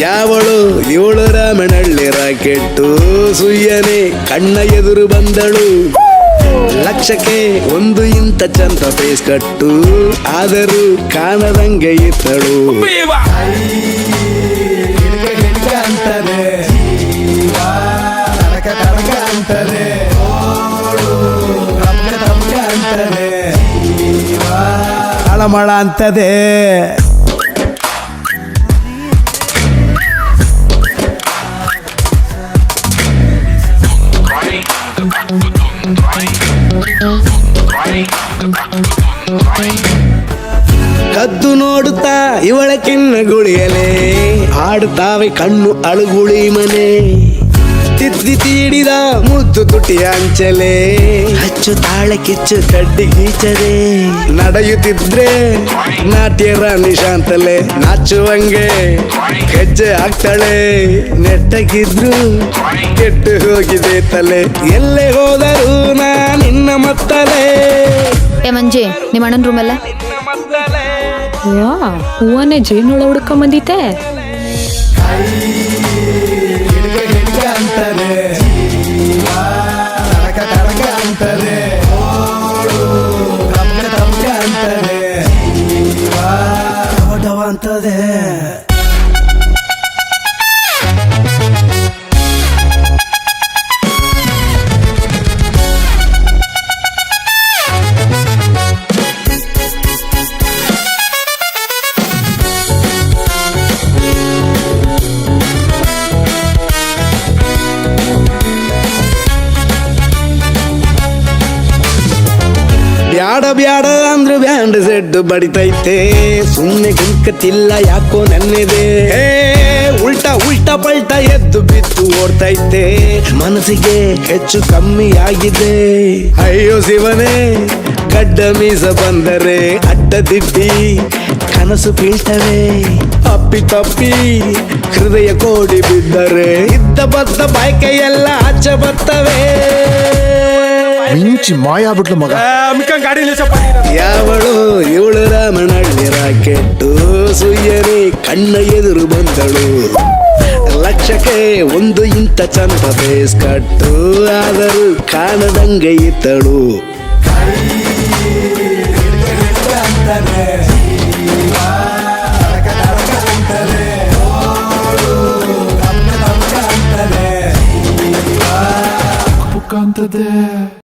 ಯಾವಳು ಇವಳು ರಾಮನಹಳ್ಳಿ ರಾಕೆಟ್ಟು ಸುಯ್ಯನೆ ಕಣ್ಣ ಎದುರು ಬಂದಳು. ಲಕ್ಷಕ್ಕೆ ಒಂದು ಇಂಥ ಚಂದ ಫೇಸ್ ಕಟ್ಟು ಆದರೂ ಕಾಣದಂಗೆ ಇತ್ತಳು. ಮಳ ಅಂತದೆ. ಕದ್ದು ನೋಡುತ್ತಾ ಇವಳ ಕಿನ್ನ ಗುಳಿಯಲೆ ಆಡುತ್ತಾವೆ ಕಣ್ಣು ಅಳುಗುಳಿ ಮನೆ. ತಿದ್ದಿ ತೀಡಿದ ಮುದ್ದು ತುಟಿಯ ಅಂಚಲೆ ಹಚ್ಚು ತಾಳೆ ಕಿಚ್ಚು ಕಡ್ಡಿ ಗೀಚದೆ. ನಡೆಯುತ್ತಿದ್ರೆ ನಾಟ್ಯ ರಾಣಿ ಶಾಂತಲೆ ನಾಚುವಂಗೆ ಹೆಜ್ಜೆ ಹಾಕ್ತಾಳೆ. ನೆಟ್ಟಗಿದ್ರು ಕೆಟ್ಟು ಹೋಗಿದೆ ತಲೆ ಎಲ್ಲೇ ಹೋದರೂ ನಾ ನಿನ್ನ ಮತ್ತಲೆ. ಏ ಮಂಜಿ ನಿಮ್ಮ ಅಣ್ಣನ ರೂಮ್ ಅಲ್ಲ ಹೂವನ್ನೇ ಜೇನುಳ ಹುಡ್ಕೊಂಡ್ ಬಂದಿತ್ತೆ. ಅಂತದೆ ಬ್ಯಾಡ ಬ್ಯಾಡ ಅಂದ್ರೆ ಬ್ಯಾಂಡ್ ಸೆಡ್ ಬಡಿತೈತೆ. ಸುಮ್ಮನೆ ಗುಂಕತಿಲ್ಲ ಯಾಕೋ ನನ್ನಿದೆ. ಉಲ್ಟಾ ಉಲ್ಟಾ ಪಲ್ಟಾ ಎದ್ದು ಬಿದ್ದು ಓಡ್ತೈತೆ. ಮನಸ್ಸಿಗೆ ಹೆಚ್ಚು ಕಮ್ಮಿ ಆಗಿದೆ. ಅಯ್ಯೋ ಶಿವನೇ ಗಡ್ಡ ಮೀಸ ಬಂದರೆ ಅಡ್ಡ ದಿಡ್ಡಿ ಕನಸು ಬೀಳ್ತವೆ. ಅಪ್ಪಿ ತಪ್ಪಿ ಹೃದಯ ಕೋಡಿ ಬಿದ್ದರೆ ಇದ್ದ ಬದ್ದ ಬಾಯ್ಕೆ ಎಲ್ಲ ಆಚೆ ಬರ್ತವೆ. ಮಿಂಚಿ ಮಾಯ ಬಿಟ್ಲು ಮಗ. ಯಾವಳು ಇವಳು ರಾಮನಹಳ್ಳಿ ರಾಕೆಟ್ಟು ಸುಯ್ಯನೆ ಕಣ್ಣ ಎದುರು ಬಂದಳು. ಲಕ್ಷಕ್ಕೆ ಒಂದು ಇಂಥ ಚಂದ ಫೇಸ್ ಕಟ್ಟು ಆದರೂ ಕಾಣದಂಗೆ ಇತ್ತಳು.